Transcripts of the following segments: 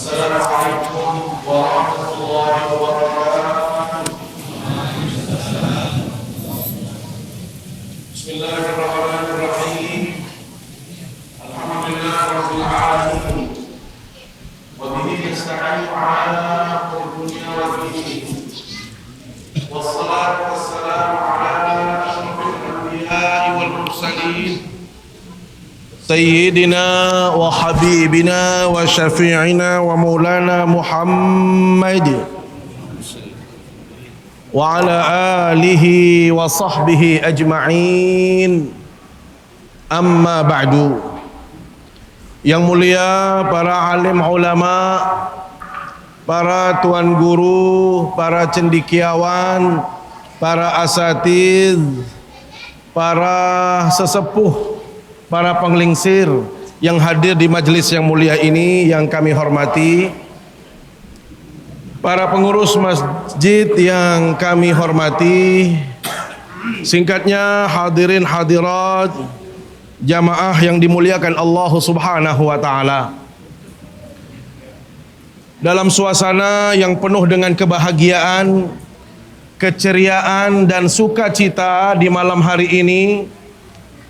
Assalamualaikum warahmatullahi wabarakatuh. Bismillahirrahmanirrahim. Alhamdulillah rabbil alamin. Wa bihi nasta'inu ala dunya wa din. Wassalatu wassalamu ala asyrafil anbiya'i wal mursalin. Sayyidina wa habibina wa syafi'ina wa maulana Muhammad wa ala alihi wa sahbihi ajma'in. Amma ba'du. Yang mulia para alim ulama, para tuan guru, para cendekiawan, para asatidz, para sesepuh, para penglingsir yang hadir di majelis yang mulia ini yang kami hormati, para pengurus masjid yang kami hormati, singkatnya hadirin hadirat, jamaah yang dimuliakan Allah Subhanahu wa taala. Dalam suasana yang penuh dengan kebahagiaan, keceriaan dan sukacita di malam hari ini,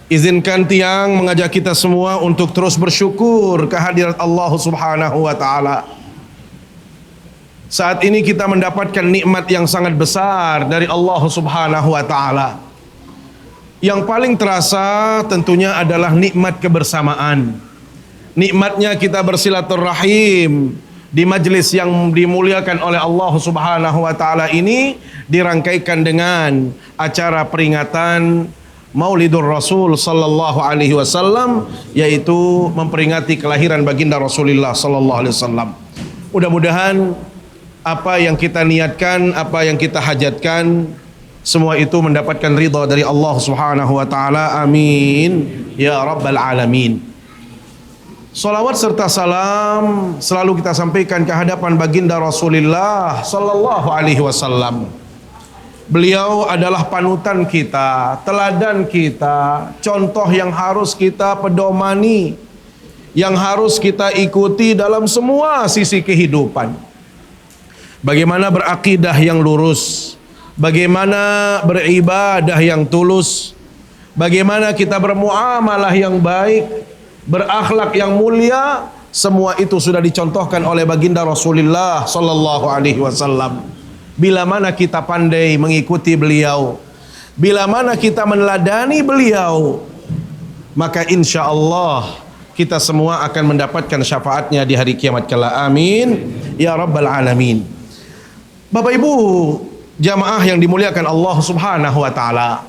izinkan Tiang mengajak kita semua untuk terus bersyukur kehadirat Allah Subhanahu wa taala. Saat ini kita mendapatkan nikmat yang sangat besar dari Allah Subhanahu wa taala. Yang paling terasa tentunya adalah nikmat kebersamaan. Nikmatnya kita bersilaturahim di majelis yang dimuliakan oleh Allah Subhanahu wa taala ini dirangkaikan dengan acara peringatan Maulidur Rasul sallallahu alaihi wasallam, yaitu memperingati kelahiran baginda Rasulullah sallallahu alaihi wasallam. Mudah-mudahan apa yang kita niatkan, apa yang kita hajatkan, semua itu mendapatkan ridha dari Allah Subhanahu wa taala. Amin ya rabbal alamin. Salawat serta salam selalu kita sampaikan ke hadapan baginda Rasulullah sallallahu alaihi wasallam. Beliau adalah panutan kita, teladan kita, contoh yang harus kita pedomani, yang harus kita ikuti dalam semua sisi kehidupan. Bagaimana berakidah yang lurus, bagaimana beribadah yang tulus, bagaimana kita bermuamalah yang baik, berakhlak yang mulia, semua itu sudah dicontohkan oleh baginda Rasulullah sallallahu alaihi wasallam. Bila mana kita pandai mengikuti beliau, bila mana kita meneladani beliau, maka insya Allah kita semua akan mendapatkan syafaatnya di hari kiamat kelak. Amin ya rabbal alamin. Bapak Ibu jamaah yang dimuliakan Allah Subhanahu wa taala,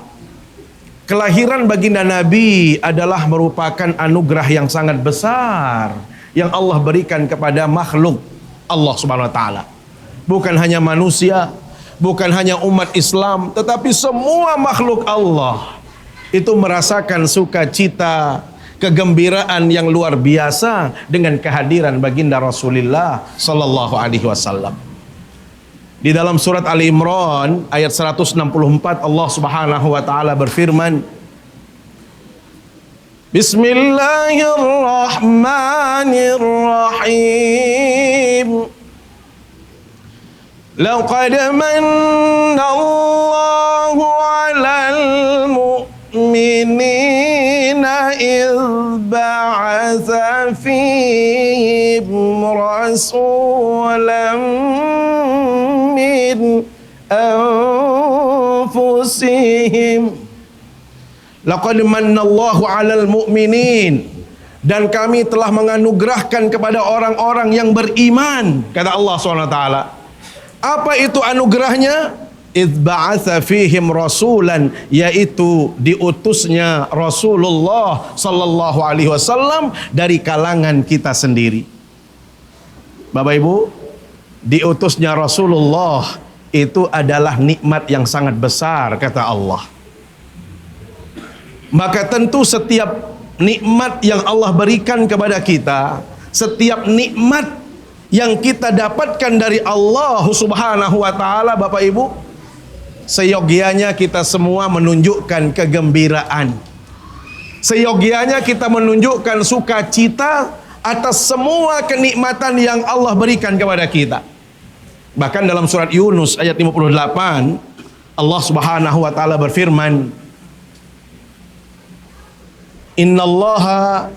kelahiran baginda Nabi adalah merupakan anugerah yang sangat besar yang Allah berikan kepada makhluk Allah Subhanahu wa taala. Bukan hanya manusia, bukan hanya umat Islam, tetapi semua makhluk Allah itu merasakan sukacita, kegembiraan yang luar biasa dengan kehadiran baginda Rasulullah sallallahu alaihi wasallam. Di dalam surat Ali Imran ayat 164 Allah Subhanahu wa taala berfirman, Bismillahirrahmanirrahim. Laqad manna Allahu 'alal mu'minina idh ba'atsa fihim rasulan min anfusihim. Laqad manna Allahu 'alal mu'minin, dan kami telah menganugerahkan kepada orang-orang yang beriman, kata Allah SWT. Apa itu anugerahnya? Idz ba'atsa fihim rasulan, yaitu diutusnya Rasulullah sallallahu alaihi wasallam dari kalangan kita sendiri. Bapak Ibu, diutusnya Rasulullah itu adalah nikmat yang sangat besar, kata Allah. Maka tentu setiap nikmat yang Allah berikan kepada kita, setiap nikmat yang kita dapatkan dari Allah Subhanahu wa taala, Bapak Ibu, seyogianya kita semua menunjukkan kegembiraan. Seyogianya kita menunjukkan sukacita atas semua kenikmatan yang Allah berikan kepada kita. Bahkan dalam surat Yunus ayat 58, Allah Subhanahu wa taala berfirman, "Innallaha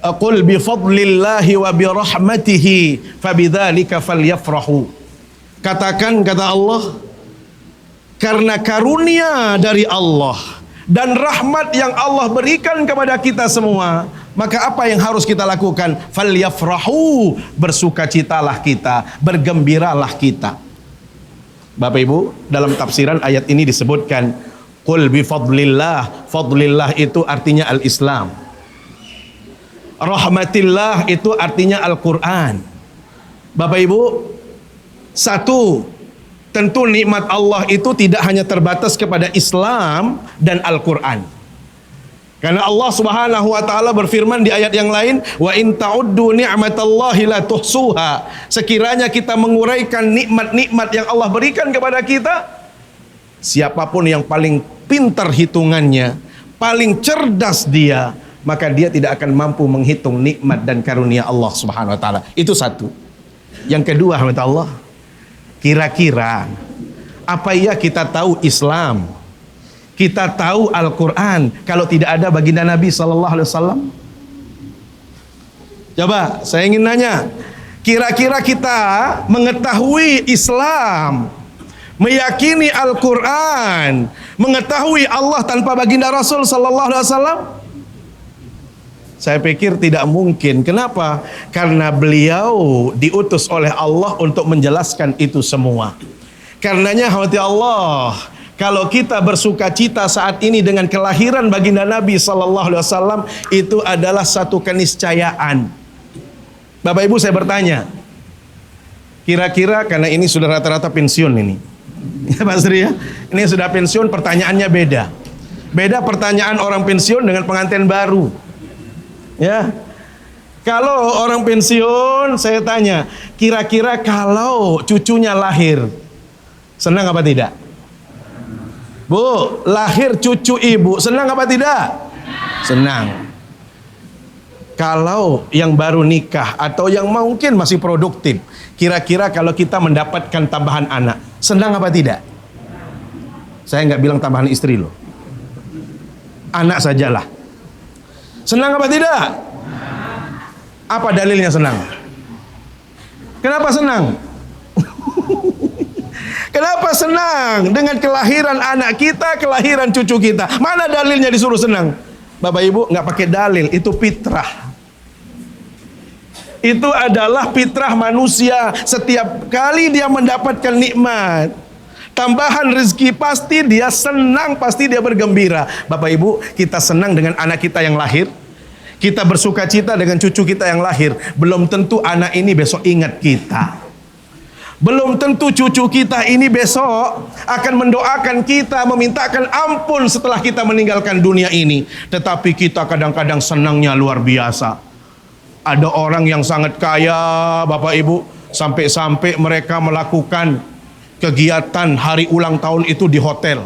aqul bi fadlillahi wa bi rahmatihi fabidzalika falyafrahu." Katakan, kata Allah, karena karunia dari Allah dan rahmat yang Allah berikan kepada kita semua, maka apa yang harus kita lakukan? Falyafrahu, bersukacitalah kita, bergembiralah kita. Bapak Ibu, dalam tafsiran ayat ini disebutkan qul bi fadlillah. Fadlillah itu artinya al-Islam. Rahmatillah itu artinya Al-Quran. Bapak Ibu, satu, tentu nikmat Allah itu tidak hanya terbatas kepada Islam dan Al-Quran. Karena Allah Subhanahu wa taala berfirman di ayat yang lain, wa in ta'uddu ni'matallahi la tuhsuha. Sekiranya kita menguraikan nikmat-nikmat yang Allah berikan kepada kita, siapapun yang paling pintar hitungannya, paling cerdas dia, maka dia tidak akan mampu menghitung nikmat dan karunia Allah Subhanahu wa taala. Itu satu. Yang kedua, Allah, kira-kira apa ya kita tahu Islam, kita tahu Al-Quran kalau tidak ada baginda Nabi sallallahu alaihi wasallam? Coba saya ingin nanya, kira-kira kita mengetahui Islam, meyakini Al-Quran, mengetahui Allah tanpa baginda Rasul sallallahu alaihi wasallam? Saya pikir tidak mungkin. Kenapa? Karena beliau diutus oleh Allah untuk menjelaskan itu semua. Karenanya hati Allah, kalau kita bersuka cita saat ini dengan kelahiran baginda Nabi sallallahu alaihi wasallam, itu adalah satu keniscayaan. Bapak Ibu, saya bertanya, kira-kira, karena ini sudah rata-rata pensiun ini, ya Pak Sri ya, ini sudah pensiun, pertanyaannya beda. Beda pertanyaan orang pensiun dengan pengantin baru. Ya, kalau orang pensiun, saya tanya, kira-kira kalau cucunya lahir, senang apa tidak? Bu, lahir cucu ibu, senang apa tidak? Senang. Kalau yang baru nikah atau yang mungkin masih produktif, kira-kira kalau kita mendapatkan tambahan anak, senang apa tidak? Saya nggak bilang tambahan istri loh, anak sajalah. Senang apa tidak? Apa dalilnya senang? Kenapa senang? Kenapa senang dengan kelahiran anak kita, kelahiran cucu kita? Mana dalilnya disuruh senang? Bapak Ibu, nggak pakai dalil, itu fitrah. Itu adalah fitrah manusia. Setiap kali dia mendapatkan nikmat, tambahan rezeki, pasti dia senang, pasti dia bergembira. Bapak Ibu, kita senang dengan anak kita yang lahir, kita bersuka cita dengan cucu kita yang lahir. Belum tentu anak ini besok ingat kita. Belum tentu cucu kita ini besok akan mendoakan kita, memintakan ampun setelah kita meninggalkan dunia ini. Tetapi kita kadang-kadang senangnya luar biasa. Ada orang yang sangat kaya, Bapak Ibu, sampai-sampai mereka melakukan kegiatan hari ulang tahun itu di hotel.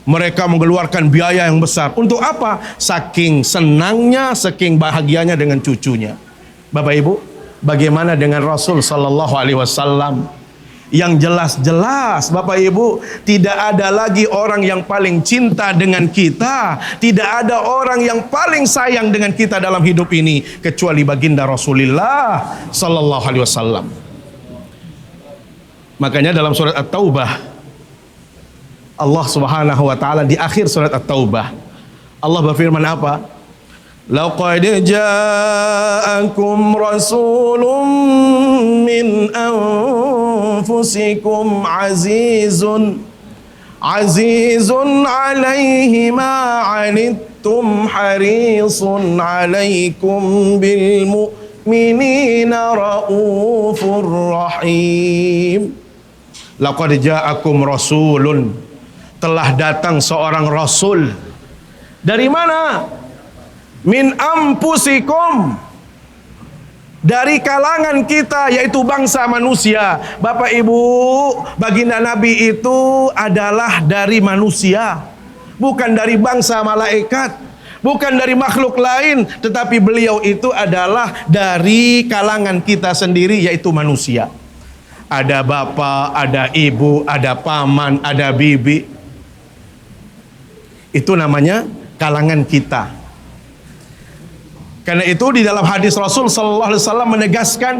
Mereka mengeluarkan biaya yang besar. Untuk apa? Saking senangnya, saking bahagianya dengan cucunya. Bapak Ibu, bagaimana dengan Rasul sallallahu alaihi wasallam? Yang jelas-jelas, Bapak Ibu, tidak ada lagi orang yang paling cinta dengan kita, tidak ada orang yang paling sayang dengan kita dalam hidup ini kecuali baginda Rasulullah sallallahu alaihi wasallam. Makanya dalam surat At-Taubah, Allah Subhanahu wa taala di akhir surat At-Taubah, Allah berfirman apa? Laqad ja'akum rasulun min anfusikum azizun 'alaihi ma 'anittum harisun 'alaikum bil mu'minina raufur rahim. Laqad ja'akum rasulun, telah datang seorang rasul. Dari mana? Min anfusikum, dari kalangan kita, yaitu bangsa manusia. Bapak Ibu, baginda Nabi itu adalah dari manusia, bukan dari bangsa malaikat, bukan dari makhluk lain, tetapi beliau itu adalah dari kalangan kita sendiri, yaitu manusia. Ada bapak, ada ibu, ada paman, ada bibi. Itu namanya kalangan kita. Karena itu di dalam hadis Rasul sallallahu alaihi wasallam menegaskan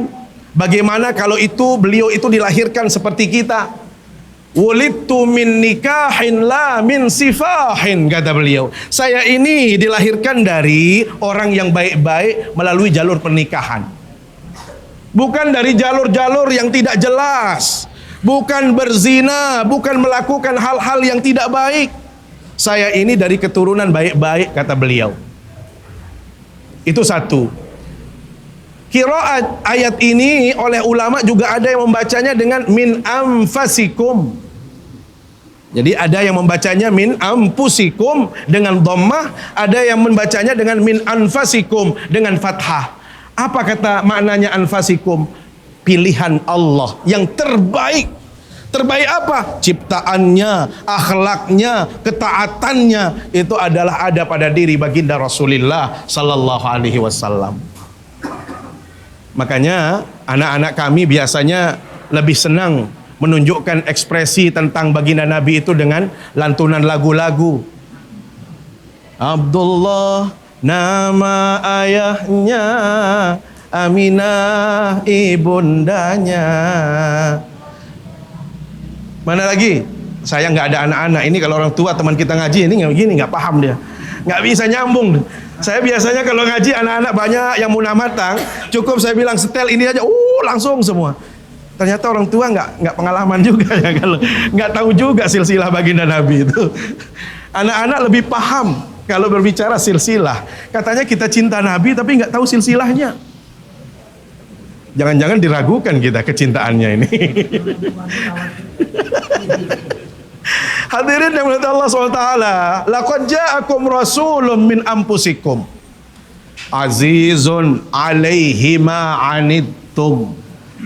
bagaimana kalau itu beliau itu dilahirkan seperti kita. Wulidtu min nikahin la min sifahin, kata beliau. Saya ini dilahirkan dari orang yang baik-baik melalui jalur pernikahan. Bukan dari jalur-jalur yang tidak jelas. Bukan berzina, bukan melakukan hal-hal yang tidak baik. Saya ini dari keturunan baik-baik, kata beliau. Itu satu. Qiraat ayat ini oleh ulama juga ada yang membacanya dengan min anfasikum. Jadi ada yang membacanya min anfusikum dengan dhammah, ada yang membacanya dengan min anfasikum dengan fathah. Apa kata maknanya anfasikum? Pilihan Allah yang terbaik. Terbaik apa? Ciptaannya, akhlaknya, ketaatannya, itu adalah ada pada diri baginda Rasulullah sallallahu alaihi wasallam. Makanya anak-anak kami biasanya lebih senang menunjukkan ekspresi tentang baginda Nabi itu dengan lantunan lagu-lagu. Abdullah nama ayahnya, Aminah ibundanya. Mana lagi? Saya nggak ada anak-anak. Ini kalau orang tua teman kita ngaji ini gini, nggak paham dia, nggak bisa nyambung. Saya biasanya kalau ngaji anak-anak banyak yang munamatang, cukup saya bilang setel ini aja, langsung semua. Ternyata orang tua nggak pengalaman juga ya, kalau nggak tahu juga silsilah baginda Nabi itu. Anak-anak lebih paham kalau berbicara silsilah. Katanya kita cinta Nabi tapi nggak tahu silsilahnya. Jangan-jangan diragukan kita kecintaannya ini. Hadirin yang dimuliakan Allah SWT, laqad ja'akum rasulun min anfusikum azizun alaihi ma anittum.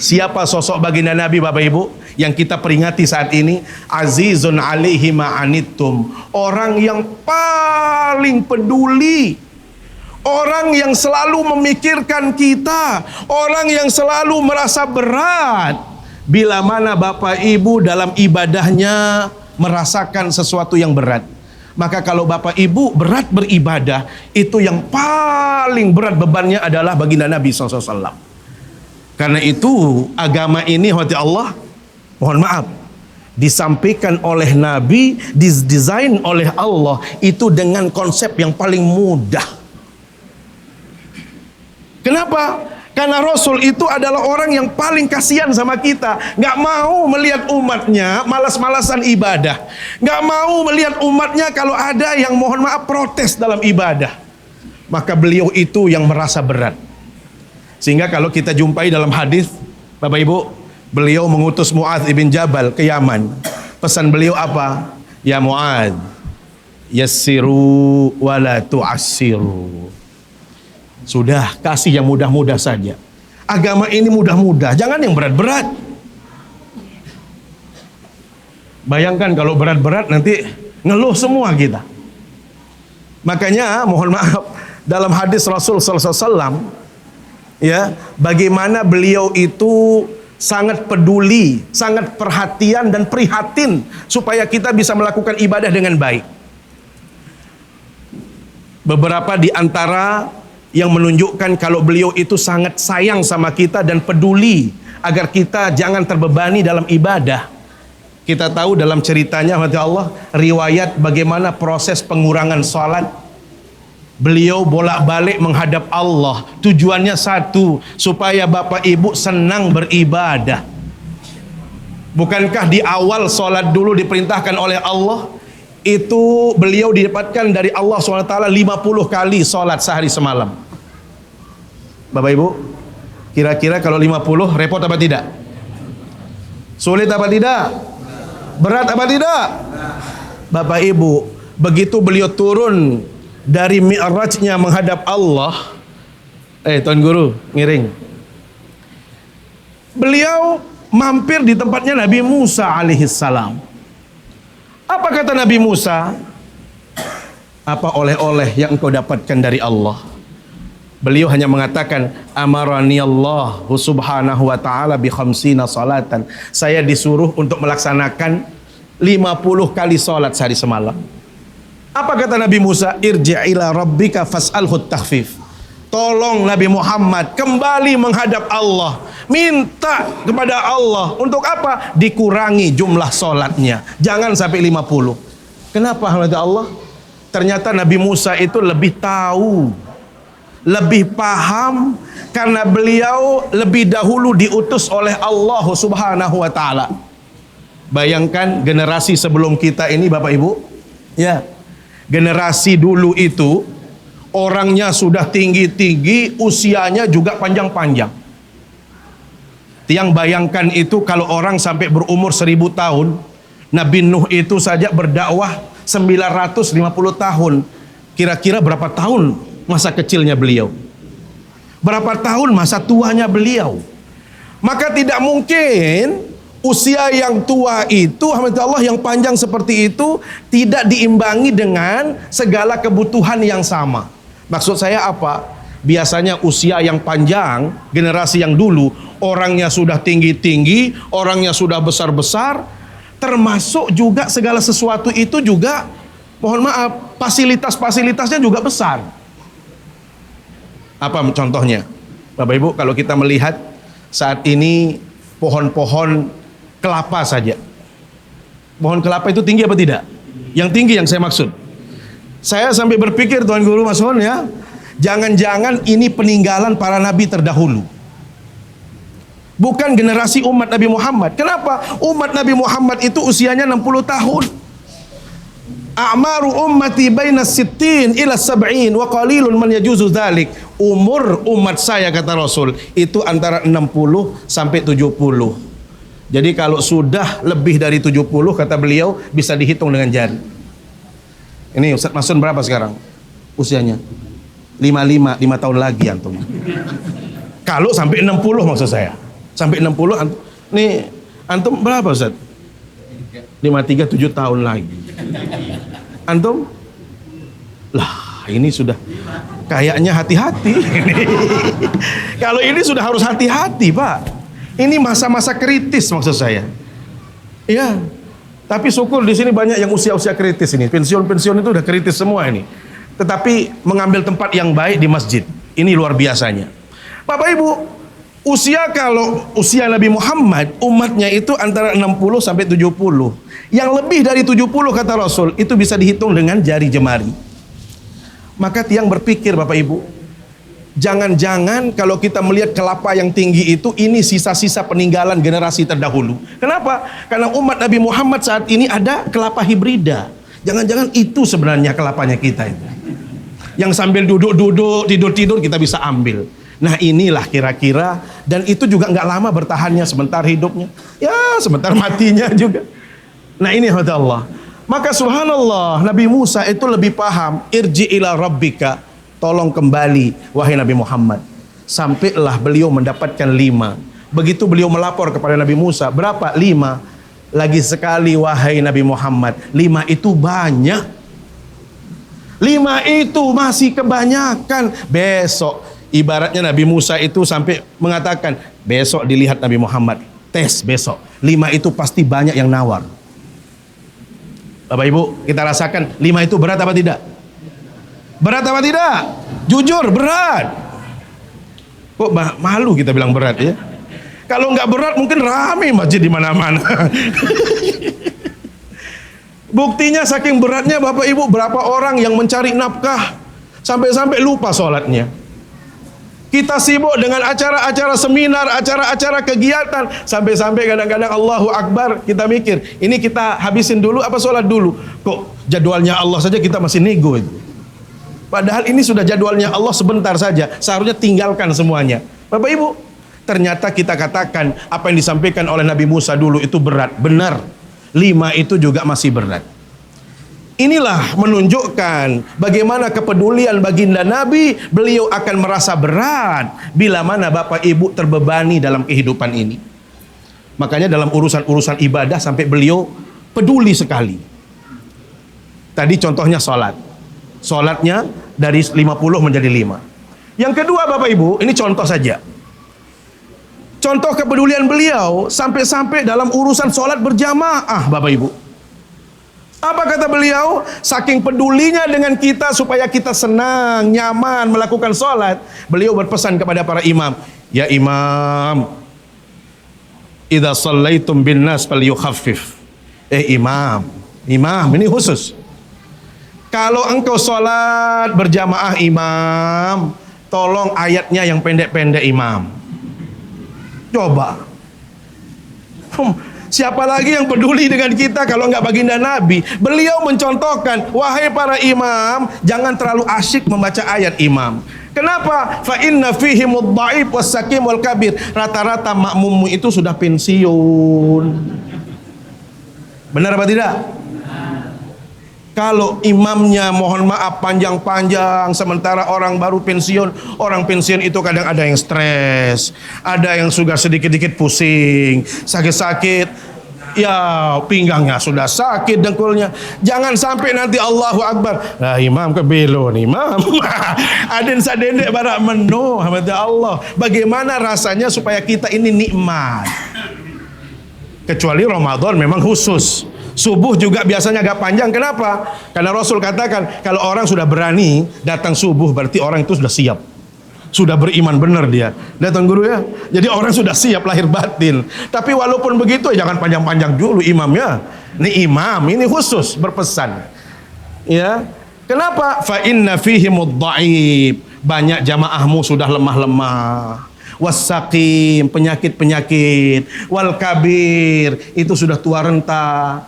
Siapa sosok baginda Nabi Bapak Ibu yang kita peringati saat ini? Azizun alaihi ma anittum, orang yang paling peduli, orang yang selalu memikirkan kita, orang yang selalu merasa berat bila mana Bapak Ibu dalam ibadahnya merasakan sesuatu yang berat. Maka kalau Bapak Ibu berat beribadah, itu yang paling berat bebannya adalah baginda Nabi SAW. Karena itu agama ini hati Allah, mohon maaf, disampaikan oleh Nabi, didesain oleh Allah itu dengan konsep yang paling mudah. Kenapa? Karena Rasul itu adalah orang yang paling kasihan sama kita. Gak mau melihat umatnya malas-malasan ibadah. Gak mau melihat umatnya kalau ada yang mohon maaf protes dalam ibadah. Maka beliau itu yang merasa berat. Sehingga kalau kita jumpai dalam hadis, Bapak Ibu, beliau mengutus Mu'adz ibn Jabal ke Yaman. Pesan beliau apa? Ya Mu'adz, yassiru wala tu'assiru. Sudah, kasih yang mudah-mudah saja. Agama ini mudah-mudah, jangan yang berat-berat. Bayangkan kalau berat-berat nanti ngeluh semua kita. Makanya mohon maaf, dalam hadis Rasul sallallahu alaihi wasallam, ya, bagaimana beliau itu sangat peduli, sangat perhatian dan prihatin supaya kita bisa melakukan ibadah dengan baik. Beberapa di antara yang menunjukkan kalau beliau itu sangat sayang sama kita dan peduli agar kita jangan terbebani dalam ibadah. Kita tahu dalam ceritanya hati Allah, riwayat bagaimana proses pengurangan salat. Beliau bolak-balik menghadap Allah, tujuannya satu, supaya Bapak Ibu senang beribadah. Bukankah di awal salat dulu diperintahkan oleh Allah? Itu beliau didapatkan dari Allah SWT 50 kali salat sehari semalam. Bapak Ibu, kira-kira kalau 50 repot apa tidak? Sulit apa tidak? Berat apa tidak? Bapak Ibu, begitu beliau turun dari mi'rajnya menghadap Allah, Tuan Guru ngiring, beliau mampir di tempatnya Nabi Musa alaihissalam. Apa kata Nabi Musa? Apa oleh-oleh yang engkau dapatkan dari Allah? Beliau hanya mengatakan, amarani Allah subhanahu wa ta'ala bi khamsina salatan. Saya disuruh untuk melaksanakan 50 kali salat sehari semalam. Apa kata Nabi Musa? Irji' ila rabbika fas'alhu takhfif. Tolong Nabi Muhammad kembali menghadap Allah, minta kepada Allah untuk apa? Dikurangi jumlah salatnya, jangan sampai 50. Kenapa Allah? Ternyata Nabi Musa itu lebih tahu, lebih paham, karena beliau lebih dahulu diutus oleh Allah subhanahu wa ta'ala. Bayangkan generasi sebelum kita ini Bapak Ibu, ya, generasi dulu itu orangnya sudah tinggi-tinggi, usianya juga panjang-panjang. Yang bayangkan itu kalau orang sampai berumur 1000 tahun, Nabi Nuh itu saja berdakwah 950 tahun. Kira-kira berapa tahun masa kecilnya beliau? Berapa tahun masa tuanya beliau? Maka tidak mungkin usia yang tua itu, alhamdulillah, yang panjang seperti itu tidak diimbangi dengan segala kebutuhan yang sama. Maksud saya apa? Biasanya usia yang panjang, generasi yang dulu, orangnya sudah tinggi-tinggi, orangnya sudah besar-besar, termasuk juga segala sesuatu itu juga, mohon maaf, fasilitas-fasilitasnya juga besar. Apa contohnya? Bapak Ibu, kalau kita melihat saat ini pohon-pohon kelapa saja. Pohon kelapa itu tinggi apa tidak? Yang tinggi yang saya maksud. Saya sampai berpikir, Tuan Guru Mas Hon, ya, jangan-jangan ini peninggalan para nabi terdahulu, bukan generasi umat Nabi Muhammad. Kenapa? Umat Nabi Muhammad itu usianya 60 tahun. A'maru ummati baina sittin ila sab'in wa qalilun man yajuzu dzalik. Umur umat saya, kata Rasul, itu antara 60 sampai 70. Jadi kalau sudah lebih dari 70, kata beliau, bisa dihitung dengan jari. Ini Ustaz Masun berapa sekarang usianya? 55, 5 tahun lagi antum. Kalau sampai 60 maksud saya. Sampai 60 nih antum berapa Ustaz? 53, 7 tahun lagi. Antum? Lah, ini sudah kayaknya hati-hati. Kalau ini sudah harus hati-hati, Pak. Ini masa-masa kritis maksud saya. Ya. Tapi syukur di sini banyak yang usia-usia kritis ini. Pensiun-pensiun itu udah kritis semua ini. Tetapi mengambil tempat yang baik di masjid. Ini luar biasanya. Bapak Ibu, kalau usia Nabi Muhammad, umatnya itu antara 60 sampai 70. Yang lebih dari 70, kata Rasul, itu bisa dihitung dengan jari jemari. Maka tiang berpikir, Bapak Ibu, jangan-jangan kalau kita melihat kelapa yang tinggi itu, ini sisa-sisa peninggalan generasi terdahulu. Kenapa? Karena umat Nabi Muhammad saat ini ada kelapa hibrida. Jangan-jangan itu sebenarnya kelapanya kita itu, yang sambil duduk-duduk, tidur-tidur kita bisa ambil. Nah inilah kira-kira, dan itu juga nggak lama bertahannya, sebentar hidupnya, ya sebentar matinya juga. Nah ini Allah. Maka subhanallah, Nabi Musa itu lebih paham. Irji ila rabbika, tolong kembali wahai Nabi Muhammad. Sampailah beliau mendapatkan 5. Begitu beliau melapor kepada Nabi Musa, berapa? 5. Lagi sekali wahai Nabi Muhammad, 5 itu banyak. 5 itu masih kebanyakan. Besok, ibaratnya Nabi Musa itu sampai mengatakan, besok dilihat Nabi Muhammad, tes besok. 5 itu pasti banyak yang nawar. Bapak Ibu, kita rasakan 5 itu berat apa tidak? Berat apa tidak? Jujur, berat. Kok malu kita bilang berat ya? Kalau nggak berat mungkin rame masjid di mana-mana. Buktinya saking beratnya Bapak Ibu, berapa orang yang mencari nafkah sampai-sampai lupa sholatnya. Kita sibuk dengan acara-acara seminar, acara-acara kegiatan, sampai-sampai kadang-kadang Allahu Akbar, kita mikir, ini kita habisin dulu apa sholat dulu? Kok jadwalnya Allah saja kita masih nego itu. Padahal ini sudah jadwalnya Allah sebentar saja, seharusnya tinggalkan semuanya. Bapak Ibu, ternyata kita katakan apa yang disampaikan oleh Nabi Musa dulu itu berat. Benar, 5 itu juga masih berat. Inilah menunjukkan bagaimana kepedulian baginda Nabi. Beliau akan merasa berat bila mana Bapak Ibu terbebani dalam kehidupan ini. Makanya dalam urusan-urusan ibadah sampai beliau peduli sekali. Tadi contohnya sholat. Sholatnya dari 50 menjadi 5. Yang kedua Bapak Ibu, ini contoh saja. Contoh kepedulian beliau sampai-sampai dalam urusan sholat berjamaah Bapak Ibu. Apa kata beliau? Saking pedulinya dengan kita supaya kita senang, nyaman melakukan sholat, beliau berpesan kepada para imam, ya imam, idza shallaitum bin nas falyukhaffif. Imam ini khusus. Kalau engkau sholat berjamaah imam, tolong ayatnya yang pendek-pendek imam. Coba. Siapa lagi yang peduli dengan kita kalau enggak baginda Nabi? Beliau mencontohkan, wahai para imam, jangan terlalu asyik membaca ayat imam. Kenapa? Fa inna fihi mudha'if was-sakim wal kabir. Rata-rata makmummu itu sudah pensiun. Benar apa tidak? Kalau imamnya mohon maaf panjang-panjang, sementara orang baru pensiun. Orang pensiun itu kadang ada yang stres, ada yang sudah sedikit-sedikit pusing, sakit-sakit, ya pinggangnya sudah sakit, dengkulnya. Jangan sampai nanti Allahu Akbar, nah imam kebelo nih imam. Adin sadendek barak menu, hamda Allah. Bagaimana rasanya supaya kita ini nikmat? Kecuali Ramadan memang khusus. Subuh juga biasanya agak panjang. Kenapa? Karena Rasul katakan kalau orang sudah berani datang subuh berarti orang itu sudah siap, sudah beriman benar dia. Datang guru ya. Jadi orang sudah siap lahir batin. Tapi walaupun begitu jangan panjang-panjang dulu imamnya. Ini imam, ini khusus berpesan. Ya. Kenapa? Fa inna fihi mudha'if. Banyak jamaahmu sudah lemah-lemah. Wasaqim, penyakit-penyakit. Wal kabir, itu sudah tua renta.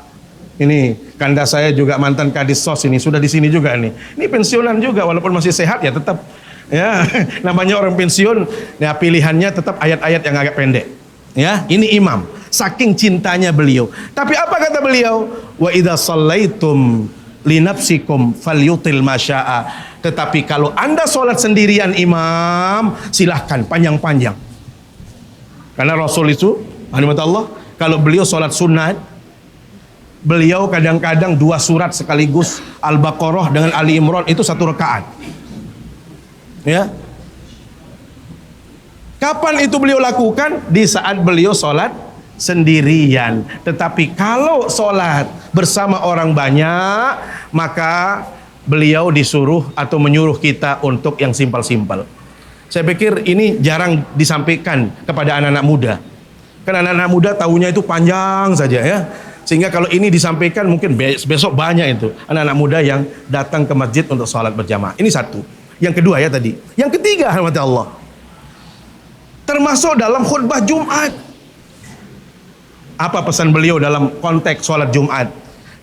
Ini kanda saya juga mantan kadis sos ini, sudah di sini juga nih. Ini pensiunan juga walaupun masih sehat ya tetap ya. Namanya orang pensiun, ya pilihannya tetap ayat-ayat yang agak pendek. Ya, ini imam. Saking cintanya beliau. Tapi apa kata beliau? Wa idza shallaitum linafsikum falyutil masya'a. Tetapi kalau Anda sholat sendirian imam, silahkan panjang-panjang. Karena Rasul itu, Allah, kalau beliau sholat sunat, beliau kadang-kadang 2 surat sekaligus, Al-Baqarah dengan Ali Imran itu 1 rakaat. Ya. Kapan itu beliau lakukan? Di saat beliau sholat sendirian. Tetapi kalau sholat bersama orang banyak, maka beliau disuruh atau menyuruh kita untuk yang simpel-simpel. Saya pikir ini jarang disampaikan kepada anak-anak muda. Karena anak-anak muda tahunya itu panjang saja ya. Sehingga kalau ini disampaikan mungkin besok banyak itu anak-anak muda yang datang ke masjid untuk sholat berjamaah. Ini satu. Yang kedua ya tadi. Yang ketiga, rahmat Allah, termasuk dalam khutbah Jumat. Apa pesan beliau dalam konteks sholat Jumat?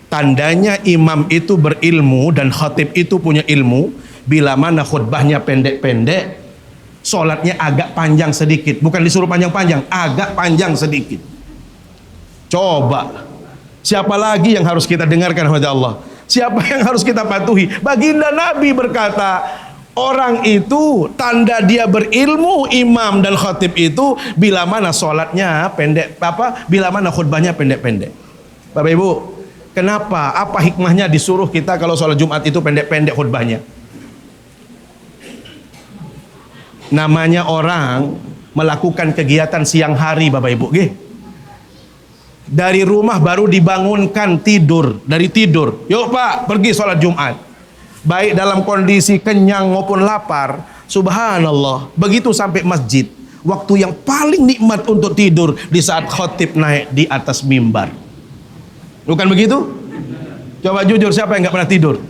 Tandanya imam itu berilmu dan khatib itu punya ilmu bila mana khutbahnya pendek-pendek, sholatnya agak panjang sedikit. Bukan disuruh panjang-panjang, agak panjang sedikit. Coba, siapa lagi yang harus kita dengarkan kepada Allah? Siapa yang harus kita patuhi? Baginda Nabi berkata, orang itu tanda dia berilmu, imam dan khatib itu bila mana sholatnya pendek, bila mana khutbahnya pendek-pendek. Bapak Ibu, kenapa? Apa hikmahnya disuruh kita kalau sholat Jumat itu pendek-pendek khutbahnya? Namanya orang melakukan kegiatan siang hari, Bapak Ibu. Dari rumah baru dibangunkan tidur, dari tidur. Yuk Pak, pergi sholat Jumat. Baik dalam kondisi kenyang maupun lapar. Subhanallah. Begitu sampai masjid, waktu yang paling nikmat untuk tidur di saat khatib naik di atas mimbar. Bukan begitu? Coba jujur, siapa yang gak pernah tidur?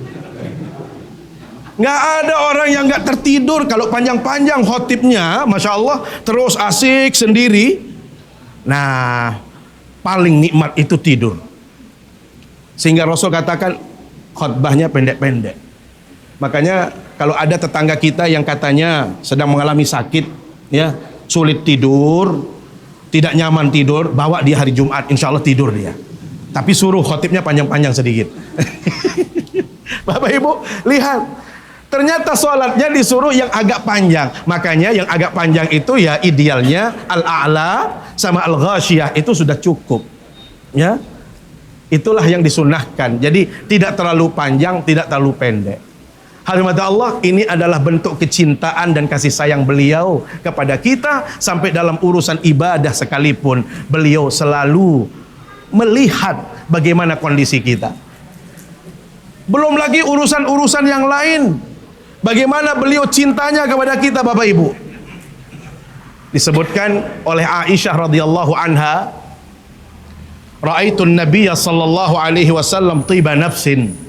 Gak ada orang yang gak tertidur kalau panjang-panjang khotibnya, Masya Allah, terus asik sendiri. Nah, paling nikmat itu tidur. Sehingga Rasul katakan khutbahnya pendek-pendek. Makanya kalau ada tetangga kita yang katanya sedang mengalami sakit, ya, sulit tidur, tidak nyaman tidur, bawa dia hari Jumat, insya Allah tidur dia. Tapi suruh khotibnya panjang-panjang sedikit. Bapak Ibu, lihat, ternyata sholatnya disuruh yang agak panjang. Makanya yang agak panjang itu ya idealnya al-a'la sama al-ghasyiyah itu sudah cukup. Ya, itulah yang disunahkan. Jadi tidak terlalu panjang, tidak terlalu pendek. Hadirin Allah, ini adalah bentuk kecintaan dan kasih sayang beliau kepada kita. Sampai dalam urusan ibadah sekalipun, beliau selalu melihat bagaimana kondisi kita. Belum lagi urusan-urusan yang lain, bagaimana beliau cintanya kepada kita, Bapak Ibu. Disebutkan oleh Aisyah radhiyallahu anha, "Ra'aitun Nabiyya sallallahu alaihi wasallam tiba nafsin."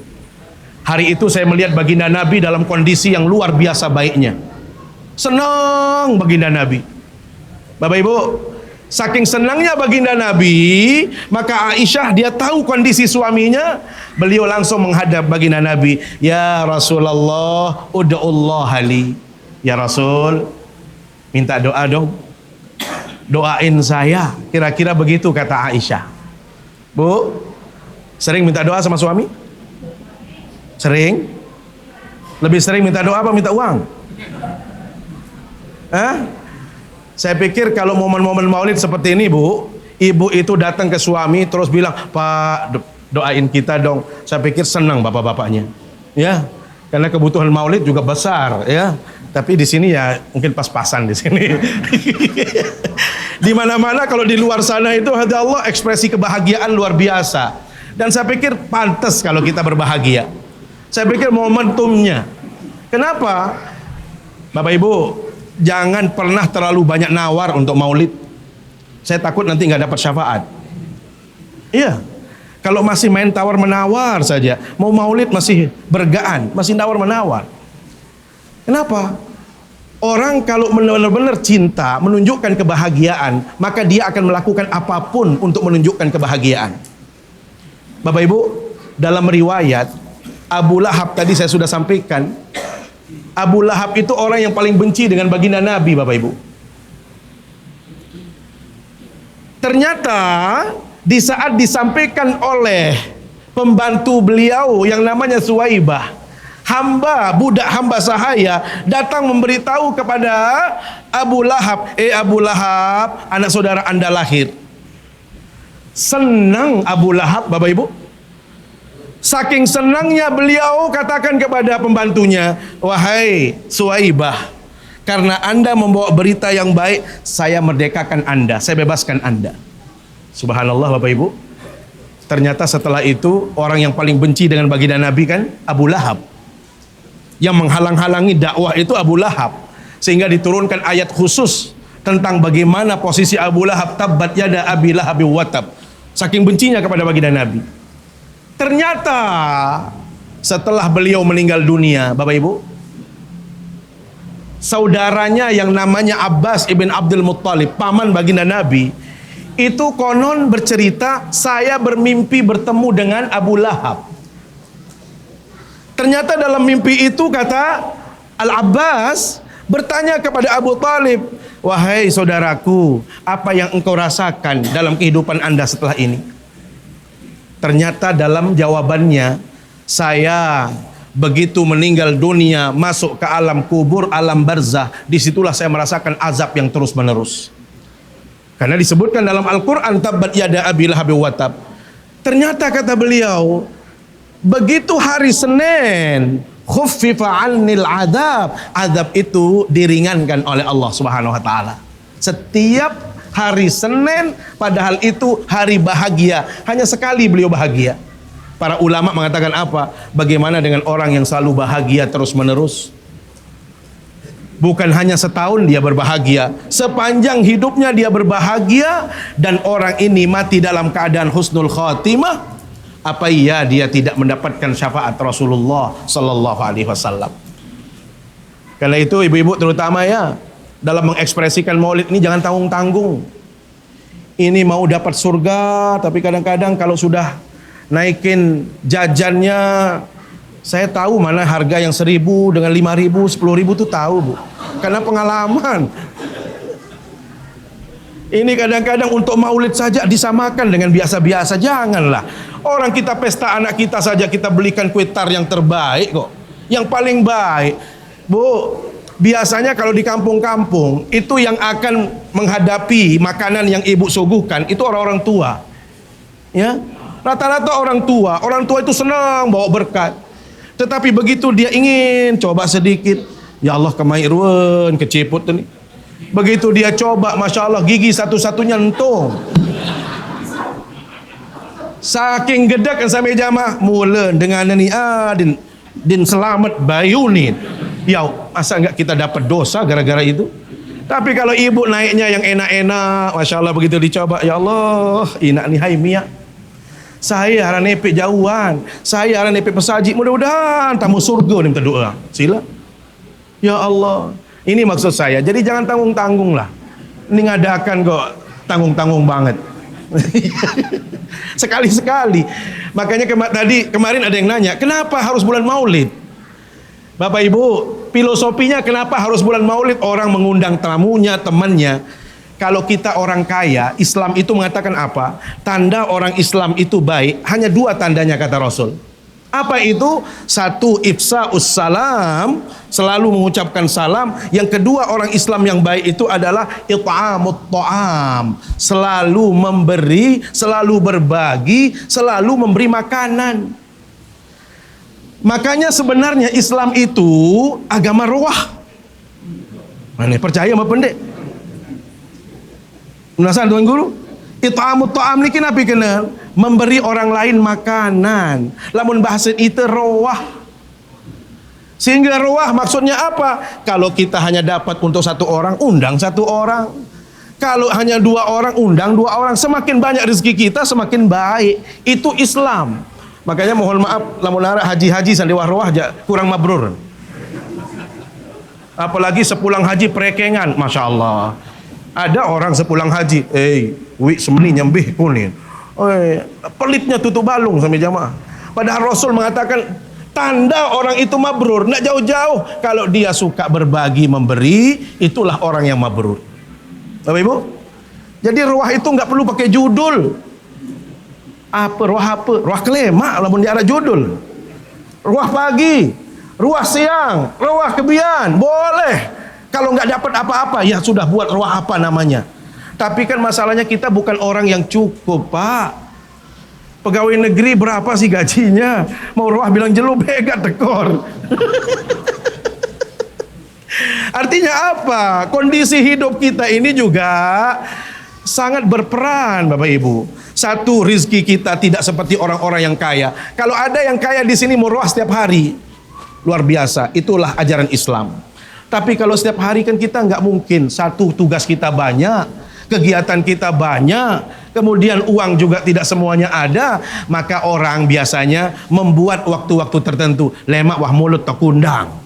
Hari itu saya melihat baginda Nabi dalam kondisi yang luar biasa baiknya. Senang baginda Nabi. Bapak Ibu, saking senangnya baginda Nabi, maka Aisyah, dia tahu kondisi suaminya. Beliau langsung menghadap baginda Nabi, "Ya Rasulullah, ud'ullah li." Ya Rasul, minta doa dong. Doain saya. Kira-kira begitu kata Aisyah. Bu, sering minta doa sama suami? Sering? Lebih sering minta doa apa minta uang? Saya pikir kalau momen-momen maulid seperti ini, Bu, ibu itu datang ke suami terus bilang, "Pak, doain kita dong." Saya pikir senang bapak-bapaknya. Ya, karena kebutuhan maulid juga besar, ya. Tapi di sini ya mungkin pas-pasan di sini. Di mana-mana kalau di luar sana itu ada Allah ekspresi kebahagiaan luar biasa. Dan saya pikir pantas kalau kita berbahagia. Saya pikir momentumnya. Kenapa? Bapak Ibu, jangan pernah terlalu banyak nawar untuk maulid. Saya takut nanti nggak dapat syafaat. Iya. Kalau masih main tawar menawar saja, mau maulid masih bergaan, masih nawar menawar. Kenapa? Orang kalau benar-benar cinta, menunjukkan kebahagiaan, maka dia akan melakukan apapun untuk menunjukkan kebahagiaan. Bapak Ibu, dalam riwayat Abu Lahab tadi saya sudah sampaikan. Abu Lahab itu orang yang paling benci dengan baginda Nabi, Bapak Ibu. Ternyata di saat disampaikan oleh pembantu beliau yang namanya Suwaibah, budak hamba sahaya, datang memberitahu kepada Abu Lahab, Abu Lahab, anak saudara Anda lahir. Senang Abu Lahab, Bapak Ibu. Saking senangnya beliau katakan kepada pembantunya, "Wahai Suwaibah, karena Anda membawa berita yang baik, saya merdekakan Anda, saya bebaskan Anda." Subhanallah, Bapak Ibu. Ternyata setelah itu orang yang paling benci dengan baginda Nabi kan Abu Lahab. Yang menghalang-halangi dakwah itu Abu Lahab. Sehingga diturunkan ayat khusus tentang bagaimana posisi Abu Lahab, tabbat yada abi lahabi watab. Saking bencinya kepada baginda Nabi. Ternyata setelah beliau meninggal dunia, Bapak Ibu, saudaranya yang namanya Abbas ibn Abdul Muttalib, paman baginda Nabi, itu konon bercerita, saya bermimpi bertemu dengan Abu Lahab. Ternyata dalam mimpi itu kata Al-Abbas bertanya kepada Abu Talib, "Wahai saudaraku, apa yang engkau rasakan dalam kehidupan Anda setelah ini?" Ternyata dalam jawabannya, "Saya begitu meninggal dunia, masuk ke alam kubur, alam barzah, disitulah saya merasakan azab yang terus menerus." Karena disebutkan dalam Al-Quran, tabbat yada abi lahabi watab. Ternyata kata beliau, begitu hari Senin, khuffifa anil adab, azab itu diringankan oleh Allah Subhanahu wa taala. Setiap hari Senin, padahal itu hari bahagia, hanya sekali beliau bahagia. Para ulama mengatakan apa? Bagaimana dengan orang yang selalu bahagia terus menerus? Bukan hanya setahun dia berbahagia, sepanjang hidupnya dia berbahagia, dan orang ini mati dalam keadaan husnul khatimah. Apa iya dia tidak mendapatkan syafaat Rasulullah sallallahu alaihi wasallam? Karena itu ibu-ibu terutama ya, dalam mengekspresikan maulid ini jangan tanggung-tanggung. Ini mau dapat surga, tapi kadang-kadang kalau sudah naikin jajannya, saya tahu mana harga yang 1.000 dengan 5.000, 10.000 tuh tahu, Bu. Karena pengalaman. Ini kadang-kadang untuk maulid saja disamakan dengan biasa-biasa, janganlah. Orang kita pesta anak kita saja kita belikan kue tar yang terbaik kok. Yang paling baik. Bu, biasanya kalau di kampung-kampung itu yang akan menghadapi makanan yang ibu suguhkan itu orang-orang tua. Ya, rata-rata orang tua itu senang bawa berkat. Tetapi begitu dia ingin coba sedikit, ya Allah kemairun, keceput ni. Begitu dia coba, Masya Allah, gigi satu-satunya entung. Saking gedak kan sampai jamaah, mula dengan ni din selamat bayu ni. Ya, masa enggak kita dapat dosa gara-gara itu? Tapi kalau ibu naiknya yang enak-enak, Masya Allah, begitu dicoba, ya Allah, inak ni hai miak. Saya harap nepek jauhan, saya harap nepek pesaji, mudah-mudahan tamu surga ni minta doa. Sila. Ya Allah, ini maksud saya. Jadi jangan tanggung-tanggung lah. Ini ngadakan kok tanggung-tanggung banget. Sekali-sekali. Makanya kemarin ada yang nanya, kenapa harus bulan Maulid? Bapak Ibu, filosofinya kenapa harus bulan Maulid? Orang mengundang tamunya, temannya. Kalau kita orang kaya, Islam itu mengatakan apa? Tanda orang Islam itu baik, hanya 2 tandanya kata Rasul. Apa itu? 1, ifsa'us salam, selalu mengucapkan salam. Yang kedua, orang Islam yang baik itu adalah it'amut ta'am, selalu memberi, selalu berbagi, selalu memberi makanan. Makanya sebenarnya Islam itu agama ruah. Mana percaya sama pendek? Penasaran Tuan Guru? It'amut ta'am ni kenapa kena? Memberi orang lain makanan. Lamun bahasa itu ruah. Sehingga ruah maksudnya apa? Kalau kita hanya dapat untuk 1 orang, undang 1 orang. Kalau hanya 2 orang, undang 2 orang. Semakin banyak rezeki kita, semakin baik. Itu Islam. Makanya mohon maaf, lamun arah haji-haji sandiwah ruah kurang mabrur. Apalagi sepulang haji perekengan, Masya Allah. Ada orang sepulang haji, semeni nyembih kunin. Pelitnya tutup balung sampai jamaah. Padahal Rasul mengatakan tanda orang itu mabrur, nak jauh-jauh. Kalau dia suka berbagi, memberi, itulah orang yang mabrur. Bapak Ibu, jadi ruah itu nggak perlu pakai judul. Apa? Ruah kelemak lamun dia ada judul. Ruah pagi, ruah siang, ruah kebian, boleh. Kalau nggak dapat apa-apa, ya sudah buat ruah apa namanya. Tapi kan masalahnya kita bukan orang yang cukup, Pak. Pegawai negeri berapa sih gajinya? Mau ruah bilang jelub, hegat tekor. Artinya apa? Kondisi hidup kita ini juga sangat berperan, Bapak Ibu. 1, rizki kita tidak seperti orang-orang yang kaya. Kalau ada yang kaya di sini mau ruah setiap hari, luar biasa. Itulah ajaran Islam. Tapi kalau setiap hari kan kita nggak mungkin. 1, tugas kita banyak, kegiatan kita banyak, kemudian uang juga tidak semuanya ada. Maka orang biasanya membuat waktu-waktu tertentu. Lemak wah mulut tekundang.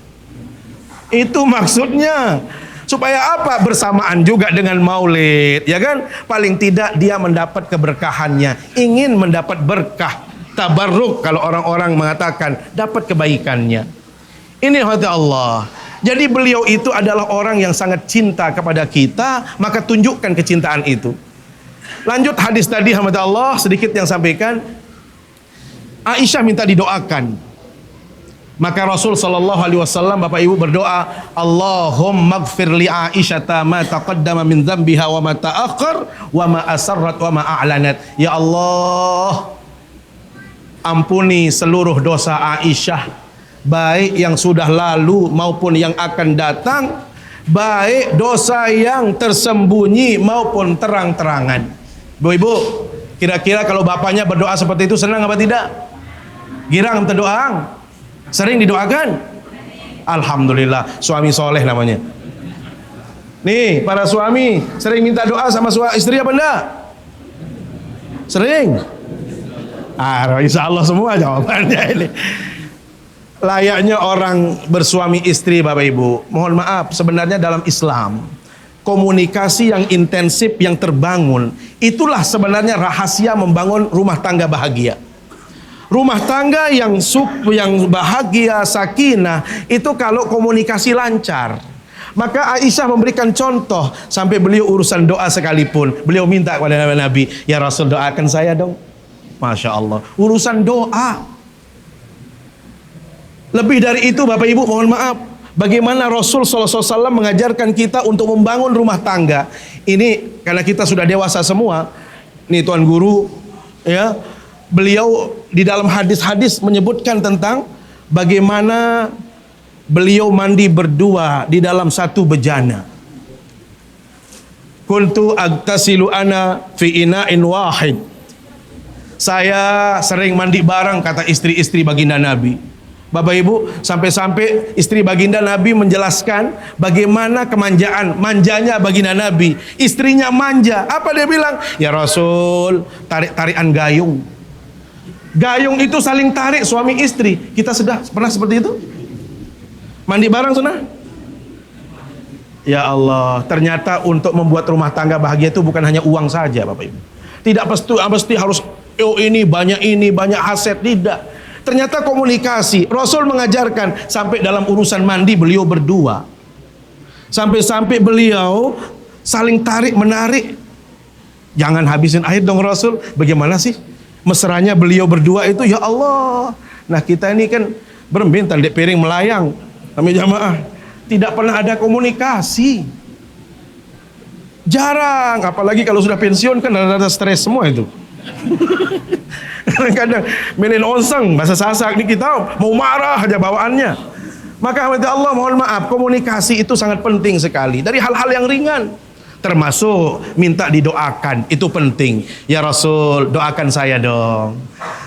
Itu maksudnya. Supaya apa? Bersamaan juga dengan maulid, ya kan? Paling tidak dia mendapat keberkahannya. Ingin mendapat berkah, tabarruk kalau orang-orang mengatakan, dapat kebaikannya. Ini hati Allah. Jadi beliau itu adalah orang yang sangat cinta kepada kita, maka tunjukkan kecintaan itu. Lanjut hadis tadi, hamba Allah, sedikit yang sampaikan. Aisyah minta didoakan. Maka Rasul sallallahu alaihi wasallam, Bapak Ibu, berdoa, Allahumma ighfir li Aisyata ma taqaddama min dzambiha wa ma ta'akhkhar wa ma asarrat wa ma a'lanat. Ya Allah, ampuni seluruh dosa Aisyah, baik yang sudah lalu maupun yang akan datang, baik dosa yang tersembunyi maupun terang-terangan. Bu-ibu, kira-kira kalau bapaknya berdoa seperti itu senang apa tidak? Girang minta doa? Sering didoakan? Alhamdulillah, suami soleh namanya. Nih, para suami sering minta doa sama istri apa enggak? Sering? Insya Allah semua jawabannya ini. Layaknya orang bersuami istri, Bapak Ibu. Mohon maaf, sebenarnya dalam Islam, komunikasi yang intensif yang terbangun, itulah sebenarnya rahasia membangun rumah tangga bahagia. Rumah tangga yang bahagia, sakinah, itu kalau komunikasi lancar. Maka Aisyah memberikan contoh, sampai beliau urusan doa sekalipun, beliau minta kepada Nabi, ya Rasul doakan saya dong. Masya Allah, urusan doa. Lebih dari itu, Bapak Ibu, mohon maaf, bagaimana Rasul SAW mengajarkan kita untuk membangun rumah tangga. Ini karena kita sudah dewasa semua. Nih Tuan Guru, ya, beliau di dalam hadis-hadis menyebutkan tentang bagaimana beliau mandi berdua di dalam satu bejana. Kuntu agtasilu ana fi ina'in wahid. Saya sering mandi bareng, kata istri-istri baginda Nabi. Bapak Ibu, sampai-sampai istri baginda Nabi menjelaskan bagaimana manjanya baginda Nabi. Istrinya manja. Apa dia bilang? Ya Rasul, tarik-tarikan gayung. Gayung itu saling tarik suami istri. Kita sudah pernah seperti itu? Mandi bareng sunnah? Ya Allah, ternyata untuk membuat rumah tangga bahagia itu bukan hanya uang saja, Bapak Ibu. Tidak pasti harus ini, banyak aset, tidak. Ternyata komunikasi. Rasul mengajarkan sampai dalam urusan mandi beliau berdua. Sampai-sampai beliau saling tarik menarik. Jangan habisin air dong Rasul. Bagaimana sih mesranya beliau berdua itu? Ya Allah. Nah kita ini kan berbentan dek piring melayang. Kami jamaah tidak pernah ada komunikasi. Jarang. Apalagi kalau sudah pensiun kan rada-rada stres semua itu. Kadang-kadang menin onseng bahasa Sasak ini kita mau marah aja bawaannya. Maka Allah mohon maaf, komunikasi itu sangat penting sekali dari hal-hal yang ringan, termasuk minta didoakan, itu penting. Ya Rasul, doakan saya dong.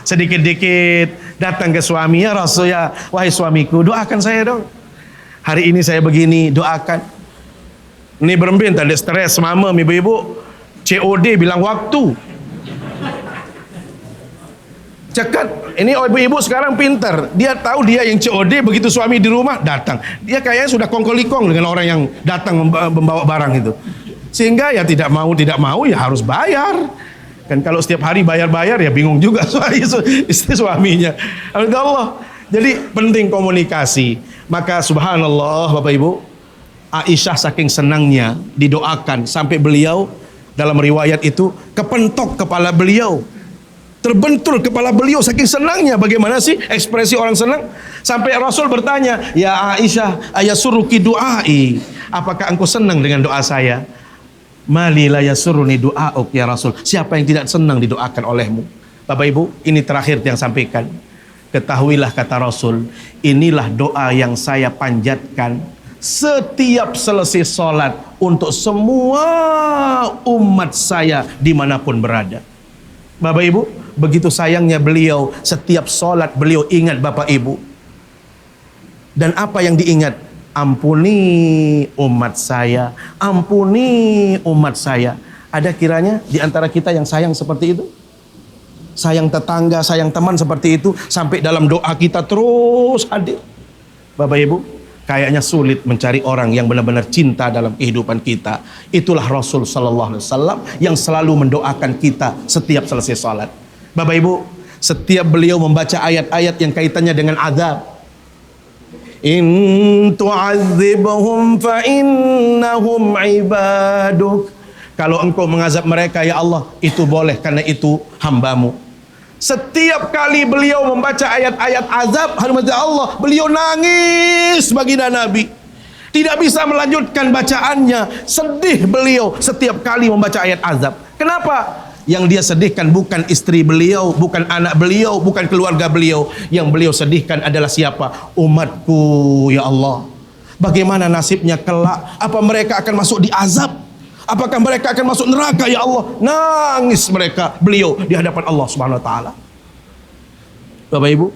Sedikit-dikit datang ke suami, ya Rasul, ya wahai suamiku, doakan saya dong. Hari ini saya begini, doakan. Ini berembin tadi stres mama ibu-ibu. COD bilang waktu. Cekat, ini ibu-ibu sekarang pintar. Dia tahu dia yang COD, begitu suami di rumah datang. Dia kayaknya sudah kongkolikong dengan orang yang datang membawa barang itu. Sehingga ya tidak mau ya harus bayar. Kan kalau setiap hari bayar ya bingung juga istri suaminya. Allah. Jadi penting komunikasi. Maka subhanallah Bapak Ibu, Aisyah saking senangnya didoakan sampai beliau dalam riwayat itu kepentok kepala beliau. Terbentur kepala beliau saking senangnya. Bagaimana sih ekspresi orang senang? Sampai Rasul bertanya, ya Aisyah, ayasuruki du'ai, apakah engkau senang dengan doa saya? Mali la yasuruni du'auk ya Rasul. Siapa yang tidak senang didoakan olehmu? Bapak Ibu, ini terakhir yang sampaikan. Ketahuilah kata Rasul, inilah doa yang saya panjatkan setiap selesai sholat untuk semua umat saya dimanapun berada. Bapak Ibu, begitu sayangnya beliau, setiap sholat beliau ingat Bapak Ibu. Dan apa yang diingat? Ampuni umat saya, ampuni umat saya. Ada kiranya di antara kita yang sayang seperti itu? Sayang tetangga, sayang teman seperti itu, sampai dalam doa kita terus hadir. Bapak Ibu, kayaknya sulit mencari orang yang benar-benar cinta dalam kehidupan kita. Itulah Rasul Sallallahu Alaihi Wasallam yang selalu mendoakan kita setiap selesai salat. Bapak Ibu, setiap beliau membaca ayat-ayat yang kaitannya dengan azab. In tu'adzibhum fa innahum ibaduk. Kalau engkau mengazab mereka ya Allah, itu boleh karena itu hambamu. Setiap kali beliau membaca ayat-ayat azab hadirat Allah, beliau nangis baginda Nabi. Tidak bisa melanjutkan bacaannya, sedih beliau setiap kali membaca ayat azab. Kenapa? Yang dia sedihkan bukan istri beliau, bukan anak beliau, bukan keluarga beliau. Yang beliau sedihkan adalah siapa? Umatku ya Allah. Bagaimana nasibnya kelak? Apa mereka akan masuk di azab? Apakah mereka akan masuk neraka ya Allah? Nangis mereka, beliau di hadapan Allah Subhanahu wa taala. Bapak Ibu,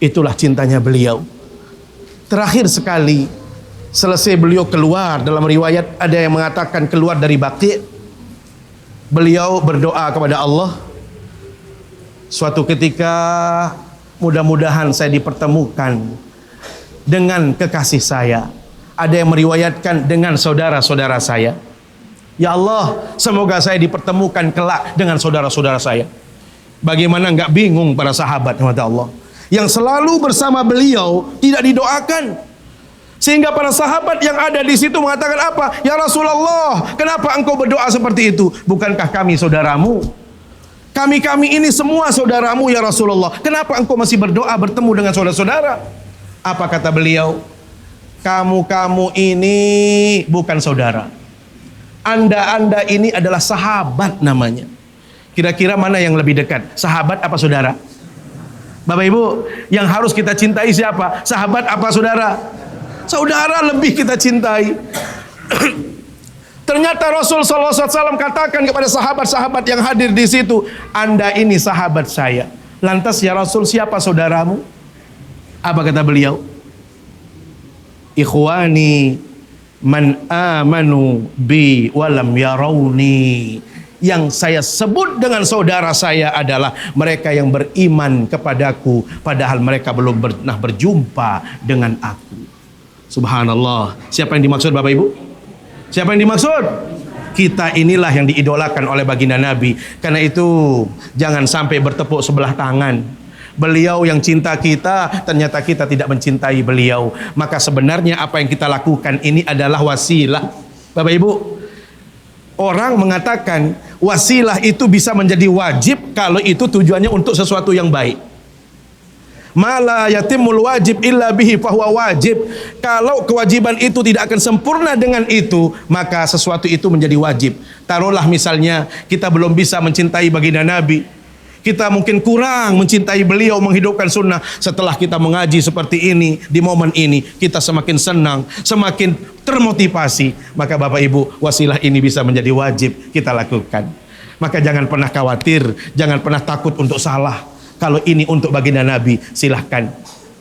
itulah cintanya beliau. Terakhir sekali, selesai beliau keluar, dalam riwayat ada yang mengatakan keluar dari Baqi', beliau berdoa kepada Allah, suatu ketika mudah-mudahan saya dipertemukan dengan kekasih saya. Ada yang meriwayatkan dengan saudara-saudara saya. Ya Allah, semoga saya dipertemukan kelak dengan saudara-saudara saya. Bagaimana enggak bingung para sahabat kepada Allah yang selalu bersama beliau tidak didoakan. Sehingga para sahabat yang ada di situ mengatakan apa? Ya Rasulullah, kenapa engkau berdoa seperti itu? Bukankah kami saudaramu? Kami ini semua saudaramu ya Rasulullah. Kenapa engkau masih berdoa bertemu dengan saudara-saudara? Apa kata beliau? Kamu ini bukan saudara. Anda ini adalah sahabat namanya. Kira-kira mana yang lebih dekat? Sahabat apa saudara? Bapak Ibu, yang harus kita cintai siapa? Sahabat apa saudara? Saudara lebih kita cintai. Ternyata Rasul sallallahu alaihi wasallam katakan kepada sahabat-sahabat yang hadir di situ, Anda ini sahabat saya. Lantas ya Rasul, siapa saudaramu? Apa kata beliau? Ikhwani man amanu bi walam yarawni. Yang saya sebut dengan saudara saya adalah mereka yang beriman kepadaku padahal mereka belum pernah berjumpa dengan aku. Subhanallah. Siapa yang dimaksud Bapak Ibu? Siapa yang dimaksud? Kita inilah yang diidolakan oleh baginda Nabi. Karena itu jangan sampai bertepuk sebelah tangan. Beliau yang cinta kita, ternyata kita tidak mencintai beliau. Maka sebenarnya apa yang kita lakukan ini adalah wasilah. Bapak Ibu, orang mengatakan wasilah itu bisa menjadi wajib kalau itu tujuannya untuk sesuatu yang baik. Mala yatimul wajib illa bihi fahuwa wajib. Kalau kewajiban itu tidak akan sempurna dengan itu, maka sesuatu itu menjadi wajib. Taruhlah misalnya kita belum bisa mencintai baginda Nabi, kita mungkin kurang mencintai beliau, menghidupkan sunnah. Setelah kita mengaji seperti ini, di momen ini kita semakin senang, semakin termotivasi. Maka Bapak Ibu, wasilah ini bisa menjadi wajib kita lakukan. Maka jangan pernah khawatir, jangan pernah takut untuk salah. Kalau ini untuk baginda Nabi, silahkan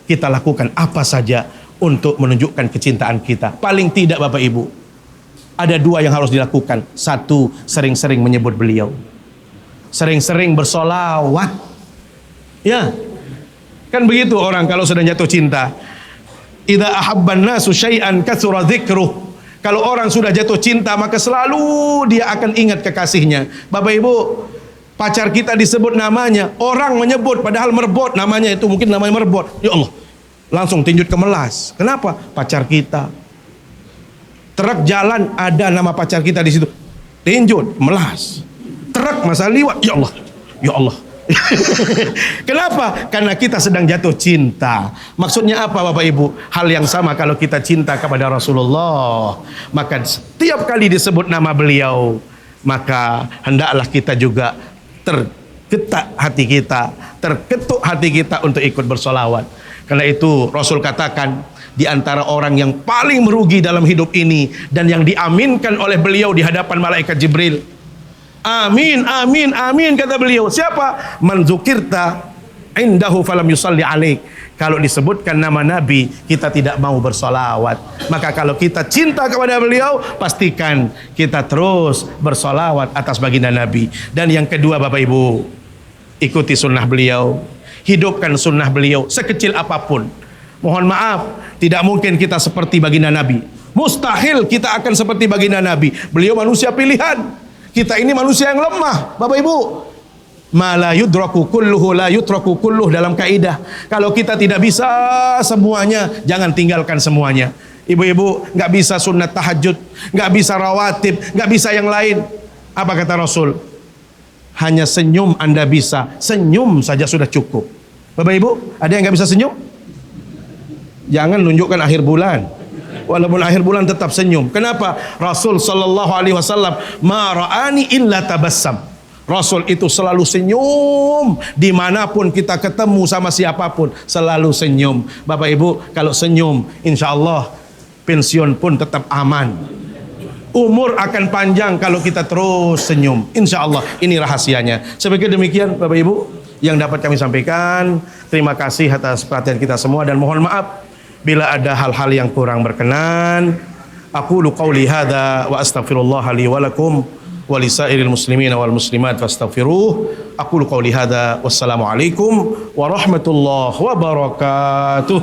kita lakukan apa saja untuk menunjukkan kecintaan kita. Paling tidak Bapak Ibu, ada dua yang harus dilakukan. Satu, sering-sering menyebut beliau, sering-sering bersolawat. Ya, kan begitu orang kalau sedang jatuh cinta. Idza ahabban nasu syai'an katsura dzikruh. Kalau orang sudah jatuh cinta, maka selalu dia akan ingat kekasihnya. Bapak Ibu, pacar kita disebut namanya, orang menyebut padahal merbot namanya, itu mungkin namanya merbot. Ya Allah, langsung tinjut ke melas. Kenapa? Pacar kita. Truk jalan ada nama pacar kita di situ, tinjut, melas. Truk masa liwat, ya Allah, ya Allah. Kenapa? Karena kita sedang jatuh cinta. Maksudnya apa Bapak Ibu? Hal yang sama kalau kita cinta kepada Rasulullah, maka setiap kali disebut nama beliau, maka hendaklah kita juga tergetak hati kita, terketuk hati kita untuk ikut bersolawat. Karena itu Rasul katakan, di antara orang yang paling merugi dalam hidup ini dan yang diaminkan oleh beliau di hadapan malaikat Jibril, amin, amin, amin, kata beliau. Siapa? Man dzukirta indahu falam yusalli alaik. Kalau disebutkan nama Nabi, kita tidak mau bersolawat. Maka kalau kita cinta kepada beliau, pastikan kita terus bersolawat atas baginda Nabi. Dan yang kedua Bapak Ibu, ikuti sunnah beliau, hidupkan sunnah beliau sekecil apapun. Mohon maaf, tidak mungkin kita seperti baginda Nabi. Mustahil kita akan seperti baginda Nabi. Beliau manusia pilihan, kita ini manusia yang lemah. Bapak Ibu, ma la yudraku kulluhu la yutraku kulluh dalam kaidah. Kalau kita tidak bisa semuanya, jangan tinggalkan semuanya. Ibu-ibu nggak bisa sunat tahajud, nggak bisa rawatib, nggak bisa yang lain. Apa kata Rasul? Hanya senyum Anda bisa, senyum saja sudah cukup. Bapak Ibu, ada yang nggak bisa senyum? Jangan nunjukkan akhir bulan. Walaupun akhir bulan tetap senyum. Kenapa? Rasul sallallahu alaihi wasallam ma ra'ani illa tabassam. Rasul itu selalu senyum, dimanapun kita ketemu sama siapapun selalu senyum. Bapak Ibu, kalau senyum, insya Allah pensiun pun tetap aman. Umur akan panjang kalau kita terus senyum. Insya Allah, ini rahasianya. Sebagai demikian Bapak Ibu yang dapat kami sampaikan. Terima kasih atas perhatian kita semua dan mohon maaf bila ada hal-hal yang kurang berkenan. Aqulu qauli hadza wa astaghfirullah li wa lakum wa lisairil muslimin wal muslimat fastaghfiruh. Aqulu qauli hadza wassalamu alaikum warahmatullahi wabarakatuh.